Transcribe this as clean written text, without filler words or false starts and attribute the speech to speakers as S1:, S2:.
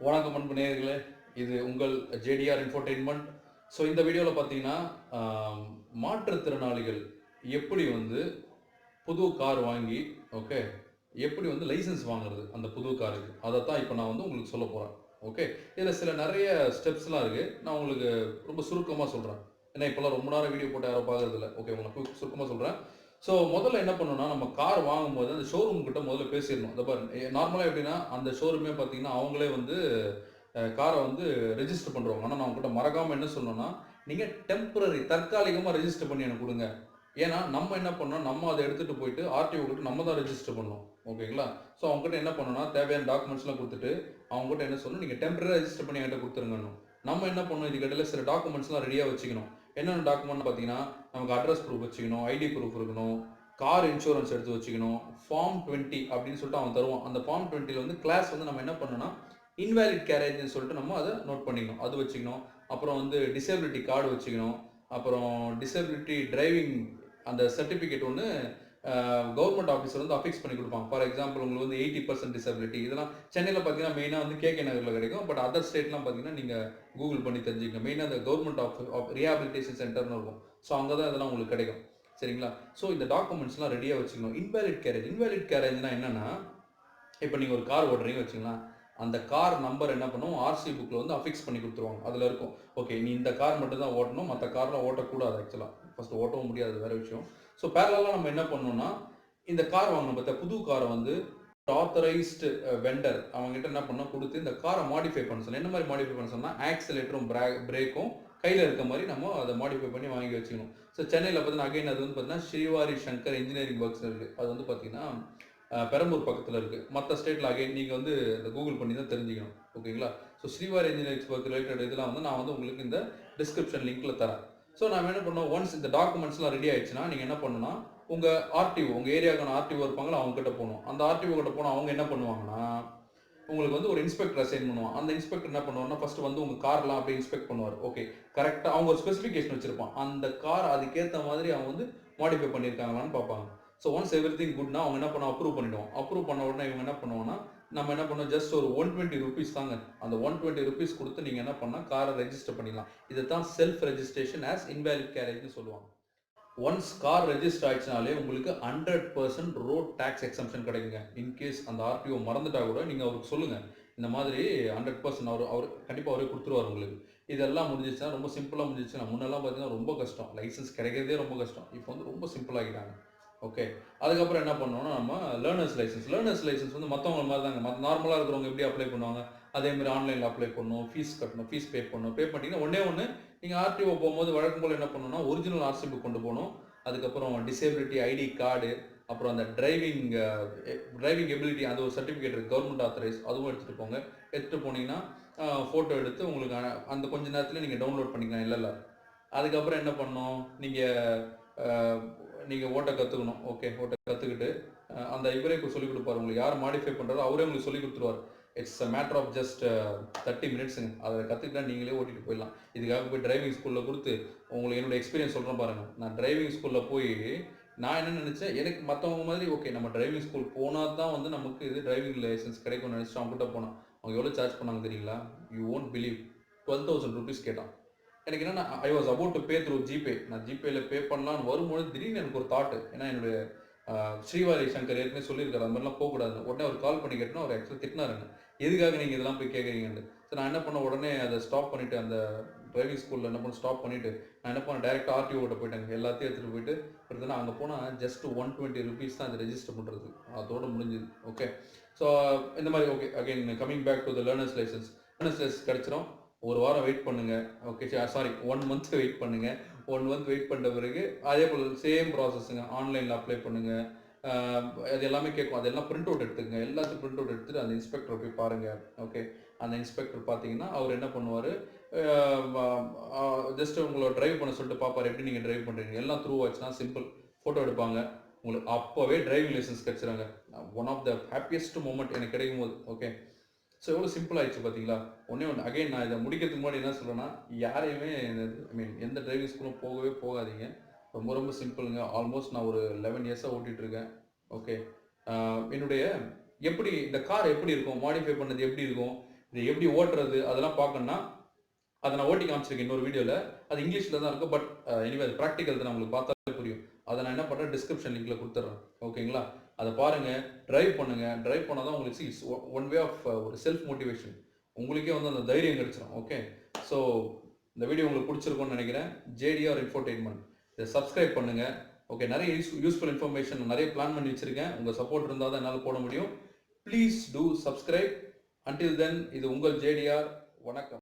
S1: வணக்கம் அன்பு நேயர்களே, இது உங்கள் JDRInfotainment. ஸோ இந்த வீடியோவில் பார்த்தீங்கன்னா மாற்றுத்திறனாளிகள் எப்படி வந்து புது கார் வாங்கி ஓகே எப்படி வந்து லைசன்ஸ் வாங்குறது அந்த புது காருக்கு, அதை தான் இப்போ நான் வந்து உங்களுக்கு சொல்ல போகிறேன். ஓகே, இதில் சில நிறைய ஸ்டெப்ஸ்லாம் இருக்குது. நான் உங்களுக்கு ரொம்ப சுருக்கமாக சொல்கிறேன். ஏன்னா இப்போல்லாம் ரொம்ப நேரம் வீடியோ போட்டு யாரும் பார்க்குறதில்ல. ஓகே, உங்களுக்கு சுருக்கமாக சொல்கிறேன். ஸோ முதல்ல என்ன பண்ணணும்னா, நம்ம கார் வாங்கும்போது அந்த ஷோரூம் கிட்ட முதல்ல பேசிடணும். இந்த பாரு, நார்மலாக எப்படின்னா அந்த ஷோரூமே பார்த்தீங்கன்னா அவங்களே வந்து காரை வந்து ரெஜிஸ்டர் பண்ணுறவங்க. ஆனால் நான் உங்கள்கிட்ட மறக்காமல் என்ன சொல்லணும்னா, நீங்கள் டெம்பரரி தற்காலிகமாக ரெஜிஸ்டர் பண்ணி எனக்கு கொடுங்க. ஏன்னா நம்ம என்ன பண்ணோம், நம்ம அதை எடுத்துகிட்டு போயிட்டு ஆர்டிஓ கிட்ட நம்ம தான் ரெஜிஸ்டர் பண்ணணும். ஓகேங்களா? ஸோ அவங்ககிட்ட என்ன பண்ணணும்னா, தேவையான டாக்குமெண்ட்ஸ்லாம் கொடுத்துட்டு அவங்ககிட்ட என்ன சொல்லணும், நீங்கள் டெம்பரரி ரெஜிஸ்டர் பண்ணி என்கிட்ட கொடுத்துருங்கன்னு. நம்ம என்ன பண்ணணும், இதுக்கிட்ட சில டாக்குமெண்ட்ஸ்லாம் ரெடியாக வச்சுக்கணும். என்னென்ன டாக்குமெண்ட் பார்த்தீங்கன்னா, நமக்கு அட்ரஸ் ப்ரூஃப் வச்சுக்கணும், ஐடி ப்ரூஃப் இருக்கணும், கார் இன்சூரன்ஸ் எடுத்து வச்சுக்கணும், ஃபார்ம் 20 அப்படின்னு சொல்லிட்டு அவன் தருவான். அந்த ஃபார்ம் 20ல வந்து கிளாஸ் வந்து நம்ம என்ன பண்ணணும்னா இன்வேலிட் கேரேஜ்னு சொல்லிட்டு நம்ம அதை நோட் பண்ணிக்கணும், அது வச்சுக்கணும். அப்புறம் வந்து டிசேபிலிட்டி கார்டு வச்சுக்கணும். அப்புறம் டிசேபிலிட்டி டிரைவிங் அந்த சர்டிஃபிகேட் ஒன்று கவர்மெண்ட் ஆஃபீஸர் வந்து அஃபிக்ஸ் பண்ணி கொடுப்பாங்க. ஃபார் எக்ஸாம்பிள் உங்களுக்கு வந்து 80% டிசபிலிட்டி, இதெல்லாம் சென்னையில் பார்த்தீங்கன்னா மெயினாக வந்து கேகே நகரில் கிடைக்கும். பட் அதர் ஸ்டேட்லாம் பார்த்தீங்கன்னா நீங்கள் கூகுள் பண்ணி தெரிஞ்சுக்கங்க. மெயினாக அந்த கவர்மெண்ட் ஆஃப் ரீஹாபிலிட்டேஷன் சென்டர்னு இருக்கும். ஸோ அங்கே தான் இதெல்லாம் உங்களுக்கு கிடைக்கும். சரிங்களா? ஸோ இந்த டாக்குமெண்ட்ஸ்லாம் ரெடியாக வச்சுக்கணும். இன்வேலிட் கேரேஜ்னா என்னென்னா, இப்போ நீங்கள் ஒரு கார் ஓட்டுறீங்க வச்சுக்கலாம், அந்த கார் நம்பர் என்ன பண்ணுவோம், ஆர்சி புக்கில் வந்து அஃபிக்ஸ் பண்ணி கொடுத்துருவாங்க. அதில் இருக்கும், ஓகே நீ இந்த கார் மட்டும் தான் ஓட்டணும், மற்ற கார்லாம் ஓட்டக்கூடாது. ஆக்சுவலாக ஃபஸ்ட்டு ஓட்டவும் முடியாது, வேறு விஷயம். ஸோ பேரலாக நம்ம என்ன பண்ணோம்னா, இந்த கார் வாங்கணும் பார்த்தா புது காரை வந்து ஆத்தரைஸ்டு வெண்டர் அவங்ககிட்ட என்ன பண்ணால் கொடுத்து இந்த காரை மாடிஃபை பண்ண சொல்லணும். என்ன மாதிரி மாடிஃபை பண்ண சொன்னால், ஆக்சிலேட்டரும் பிரேக்கும் கையில் இருக்க மாதிரி நம்ம அதை மாடிஃபை பண்ணி வாங்கி வச்சுக்கணும். ஸோ சென்னையில் பார்த்தீங்கன்னா அகைன் அது வந்து பார்த்தீங்கன்னா ஸ்ரீவாரி சங்கர் இன்ஜினியரிங் ஒர்க்ஸ் இருக்குது. அது வந்து பார்த்தீங்கன்னா பெரம்பூர் பக்கத்தில் இருக்குது. மற்ற ஸ்டேட்டில் அகைன் நீங்கள் வந்து இந்த கூகுள் பண்ணி தான் தெரிஞ்சுக்கணும். ஓகேங்களா? So Srivari engineering work related இதெல்லாம் வந்து நான் வந்து உங்களுக்கு இந்த டிஸ்கிரிப்ஷன் லிங்க்கில் தரேன். ஸோ நம்ம என்ன பண்ணோம், ஒன்ஸ் இந்த டாக்குமெண்ட்ஸ்லாம் ரெடி ஆயிடுச்சுன்னா நீங்கள் என்ன பண்ணணும்னா, உங்கள் ஆர்டிஓ, உங்கள் ஏரியாவுக்கான ஆர்டிஓ இருப்பாங்களா, அவங்க கிட்ட போகணும். அந்த ஆர்டிஓ கிட்ட போனால் அவங்க என்ன பண்ணுவாங்கன்னா, உங்களுக்கு வந்து ஒரு இன்ஸ்பெக்டர் அசைன் பண்ணுவான். அந்த இன்ஸ்பெக்டர் என்ன பண்ணுவார்னா, ஃபர்ஸ்ட் வந்து உங்கள் கார்லாம் அப்படியே இன்ஸ்பெக்ட் பண்ணுவார். ஓகே, கரெக்டாக அவங்க ஒரு ஸ்பெசிஃபிகேஷன் வச்சிருப்பான். அந்த கார் அதுக்கேற்ற மாதிரி அவங்க வந்து மாடிஃபை பண்ணியிருக்காங்களான்னு பார்ப்பாங்க. ஸோ ஒன்ஸ் எவ்ரிதிங் குட்னா அவங்க என்ன பண்ணுவோம், அப்ரூவ் பண்ணிவிடுவோம். அப்ரூவ் பண்ண உடனே இவங்க என்ன பண்ணுவோம்னா, நம்ம என்ன பண்ணோம், ஜஸ்ட் ஒரு 120 ருபீஸ் தாங்க. அந்த 120 ருபீஸ் கொடுத்து நீங்கள் என்ன பண்ணால் காரை ரெஜிஸ்டர் பண்ணிடலாம். இதை தான் செல்ஃப் ரெஜிஸ்ட்ரேஷன் ஆஸ் இன்வேலிட் கேரேஜ்னு சொல்லுவாங்க. ஒன்ஸ் கார் ரெஜிஸ்டர் ஆயிடுச்சுனாலே உங்களுக்கு 100% ரோட் டேக்ஸ் எக்ஸம்ஷன் கிடைக்குங்க. இன்கேஸ் அந்த ஆர்டிஓ மறந்துட்டா கூட நீங்கள் அவருக்கு சொல்லுங்கள், இந்த மாதிரி 100% அவர் கண்டிப்பாக அவரே கொடுத்துருவார் உங்களுக்கு. இதெல்லாம் முடிஞ்சிச்சுன்னா ரொம்ப சிம்பிளாக முடிஞ்சிச்சுன்னா, முன்னெல்லாம் பார்த்தீங்கன்னா ரொம்ப கஷ்டம், லைசன்ஸ் கிடைக்கிறதே ரொம்ப கஷ்டம். இப்போ வந்து ரொம்ப சிம்பிளாகிட்டாங்க. ஓகே, அதுக்கப்புறம் என்ன பண்ணோம்னா, நம்ம லேர்னர்ஸ் லைசன்ஸ் வந்து மற்றவங்க மாதிரி தாங்க. நார்மலாக இருக்கிறவங்க எப்படி அப்ளை பண்ணுவாங்க, அதேமாதிரி ஆன்லைனில் அப்ளை பண்ணணும், ஃபீஸ் கட்டணும், ஃபீஸ் பே பண்ணணும். பே பண்ணிட்டீங்கன்னா ஒன்று நீங்கள் ஆர்டிஓ போகும்போது வழக்கம் போல் என்ன பண்ணணும்னா, ஒரிஜினல் ஆர்சி புக் கொண்டு போகணும். அதுக்கப்புறம் டிசேபிலிட்டி ஐடி கார்டு, அப்புறம் அந்த டிரைவிங் எபிலிட்டி அந்த ஒரு சர்டிஃபிகேட் இருக்குது, கவர்மெண்ட் ஆத்தரைஸ், அதுவும் எடுத்துகிட்டு போங்க. எடுத்துகிட்டு போனீங்கன்னா ஃபோட்டோ எடுத்து உங்களுக்கு அந்த கொஞ்ச நேரத்தில் நீங்கள் டவுன்லோட் பண்ணிக்கலாம். இல்லை அதுக்கப்புறம் என்ன பண்ணணும், நீங்கள் ஓட்ட கற்றுக்கணும். ஓகே, ஓட்ட கற்றுக்கிட்டு அந்த இவரே சொல்லிக் கொடுப்பார் உங்களுக்கு, யார் மாடிஃபை பண்ணுறாரோ அவரே உங்களுக்கு சொல்லிக் கொடுத்துருவார். It's a matter of just 30 மினிட்ஸுங்க. அதை கற்றுக்கிட்டா நீங்களே ஓட்டிகிட்டு போயிடலாம். இதுக்காக போய் டிரைவிங் ஸ்கூலில் கொடுத்து உங்களுக்கு என்னோடய எக்ஸ்பீரியன்ஸ் சொல்கிறேன் பாருங்கள். நான் டிரைவிங் ஸ்கூலில் போய் நான் என்ன நினச்சேன், எனக்கு மற்றவங்க மாதிரி ஓகே நம்ம டிரைவிங் ஸ்கூல் போனால் தான் வந்து நமக்கு இது டிரைவிங் லைசன்ஸ் கிடைக்கும்னு நினச்சிட்டு அவங்ககிட்ட போனேன். அவங்க எவ்வளோ சார்ஜ் பண்ணாங்க தெரியுங்களா? யூ ஓன்ட் பிலீவ், 12,000 ருபீஸ் கேட்டான். எனக்கு என்னன்னா, I was about to pay through GPay. நான் ஜிபேல பே பண்ணலான்னு வரும்போது திடீர்னு எனக்கு ஒரு தாட்டு. ஏன்னா என்னுடைய ஸ்ரீவாரி சங்கர் ஏற்கனவே சொல்லியிருக்காரு, அந்த மாதிரிலாம் போகக்கூடாது. உடனே அவர் கால் பண்ணி கேட்டோன்னா அவர் ஆக்சுவலாக திட்டினாருங்க, எதுக்காக நீங்கள் இதெல்லாம் போய் கேட்குறீங்கன்னு. ஸோ நான் என்ன பண்ண, உடனே அதை ஸ்டாப் பண்ணிவிட்டு, அந்த டிரைவிங் ஸ்கூலில் என்ன பண்ண ஸ்டாப் பண்ணிவிட்டு நான் என்ன பண்ணேன், டேரெக்டாக ஆர்டிஓ கிட்ட போயிட்டாங்க. எல்லாத்தையும் எடுத்துகிட்டு போயிட்டு எடுத்தோன்னா அங்கே போனால் ஜஸ்ட் 120 ருபீஸ் தான் அதை ரெஜிஸ்டர் பண்ணுறது. அதோடு முடிஞ்சுது. ஓகே, ஸோ இந்த மாதிரி okay, again coming back to the learners licence கிடச்சிரும். ஒரு வாரம் வெயிட் பண்ணுங்கள். ஓகே, சாரி 1 மந்த் வெயிட் பண்ணுங்கள். 1 மந்த் வெயிட் பண்ண பிறகு அதே போல் சேம் ப்ராசஸ்ஸுங்க. ஆன்லைனில் அப்ளை பண்ணுங்கள். அது எல்லாமே கேட்கும். அதெல்லாம் பிரிண்ட் அவுட் எடுத்துக்கங்க. எல்லாத்தையும் பிரிண்ட் அவுட் எடுத்துகிட்டு அந்த இன்ஸ்பெக்டரை போய் பாருங்கள். ஓகே, அந்த இன்ஸ்பெக்டர் பார்த்தீங்கன்னா அவர் என்ன பண்ணுவார், ஜஸ்ட் உங்களை ட்ரைவ் பண்ண சொல்லிட்டு பார்ப்பார், எப்படி நீங்கள் ட்ரைவ் பண்ணுறீங்க. எல்லாம் த்ரூ ஆச்சுன்னா சிம்பிள், ஃபோட்டோ எடுப்பாங்க. உங்களுக்கு அப்போவே டிரைவிங் லைசன்ஸ் கிடச்சிறாங்க. One of the happiest moment எனக்கு கிடைக்கும் போது. ஓகே, ஸோ எவ்வளோ சிம்பிள் ஆயிடுச்சு பார்த்தீங்களா? ஒன்று அகைன் நான் இதை முடிக்கிறதுக்கு முன்னாடி என்ன சொல்கிறேன்னா, யாரையுமே எந்த டிரைவிங் ஸ்கூலும் போகவே போகாதீங்க. ரொம்ப ரொம்ப சிம்பிளுங்க. ஆல்மோஸ்ட் நான் ஒரு 11 இயர்ஸாக ஓட்டிகிட்ருக்கேன். ஓகே, என்னுடைய எப்படி இந்த கார் எப்படி இருக்கும், மாடிஃபை பண்ணது எப்படி இருக்கும், இதை எப்படி ஓட்டுறது அதெல்லாம் பார்க்கணுன்னா அதை நான் ஓட்டி காமிச்சிருக்கேன் இன்னொரு வீடியோவில். அது இங்கிலீஷில் தான் இருக்கும். பட் எனிவே அது ப்ராக்டிக்கல் தான், உங்களுக்கு பார்த்தாலே புரியும். அதை நான் என்ன பண்ணுறேன், டிஸ்கிரிப்ஷன் லிங்க்கில் கொடுத்துட்றேன். ஓகேங்களா? அதை பாருங்கள், ட்ரைவ் பண்ணுங்கள். ட்ரைவ் பண்ணால் தான் உங்களுக்கு ஒன் வே ஆஃப் ஒரு செல்ஃப் மோட்டிவேஷன். உங்களுக்கே வந்து அந்த தைரியம் கிடைச்சிடும். ஓகே, ஸோ இந்த வீடியோ உங்களுக்கு பிடிச்சிருக்கும்னு நினைக்கிறேன். ஜேடிஆர் இன்ஃபோடெயின்மெண்ட் இதை சப்ஸ்கிரைப் பண்ணுங்கள். ஓகே, நிறைய யூஸ்ஃபுல் இன்ஃபர்மேஷன் நிறைய பிளான் பண்ணி வச்சுருக்கேன். உங்கள் சப்போர்ட் இருந்தால் தான் என்னால் போட முடியும். Please do subscribe. Until then, இது உங்கள் ஜேடிஆர். வணக்கம்.